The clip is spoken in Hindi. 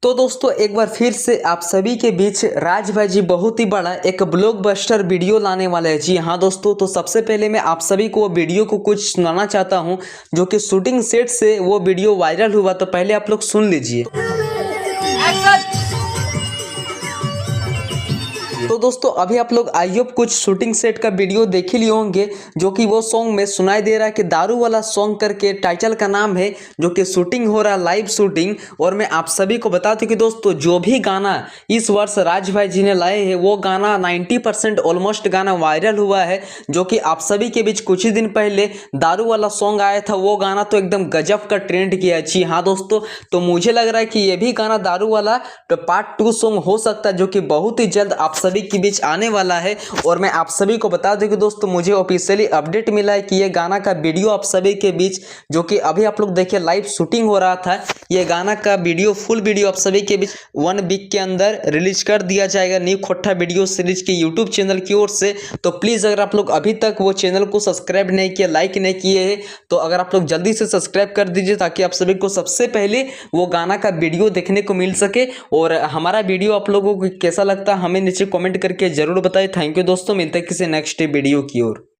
तो दोस्तों एक बार फिर से आप सभी के बीच राज भाई जी बहुत ही बड़ा एक ब्लॉकबस्टर वीडियो लाने वाले हैं। जी हाँ दोस्तों, तो सबसे पहले मैं आप सभी को वीडियो को कुछ सुनाना चाहता हूँ जो कि शूटिंग सेट से वो वीडियो वायरल हुआ। तो पहले आप लोग सुन लीजिए। तो दोस्तों अभी आप लोग आई होप कुछ शूटिंग सेट का वीडियो देख ही लिए होंगे, जो कि वो सॉन्ग में सुनाई दे रहा है कि दारू वाला सॉन्ग करके टाइटल का नाम है, जो कि शूटिंग हो रहा है, लाइव शूटिंग। और मैं आप सभी को बता दूं कि दोस्तों जो भी गाना इस वर्ष राज भाई जी ने लाए हैं वो गाना 90% ऑलमोस्ट गाना वायरल हुआ है। जो कि आप सभी के बीच कुछ ही दिन पहले दारू वाला सॉन्ग आया था, वो गाना तो एकदम गजब का ट्रेंड किया। जी हाँ दोस्तों, तो मुझे लग रहा है कि ये भी गाना दारू वाला तो पार्ट 2 सॉन्ग हो सकता है, जो कि बहुत ही जल्द आप सभी के बीच आने वाला है। और मैं आप सभी को बता दूं कि दोस्तों मुझे ऑफिशियली अपडेट मिला है कि ये गाना का वीडियो आप सभी के बीच, जो कि अभी आप लोग देखिए लाइव शूटिंग हो रहा था, ये गाना का वीडियो फुल वीडियो आप सभी के बीच 1 वीक के अंदर रिलीज कर दिया जाएगा न्यू खोट्टा वीडियो सीरीज के यूट्यूब चैनल की ओर से। तो प्लीज अगर आप लोग अभी तक वो चैनल को सब्सक्राइब नहीं किया, लाइक नहीं किए हैं, तो अगर आप लोग जल्दी से सब्सक्राइब कर दीजिए ताकि आप सभी को सबसे पहले वो गाना का वीडियो देखने को मिल सके। और हमारा वीडियो आप लोगों को कैसा लगता है हमें नीचे कमेंट करके जरूर बताएं। थैंक यू दोस्तों, मिलते हैं किसी नेक्स्ट वीडियो की ओर।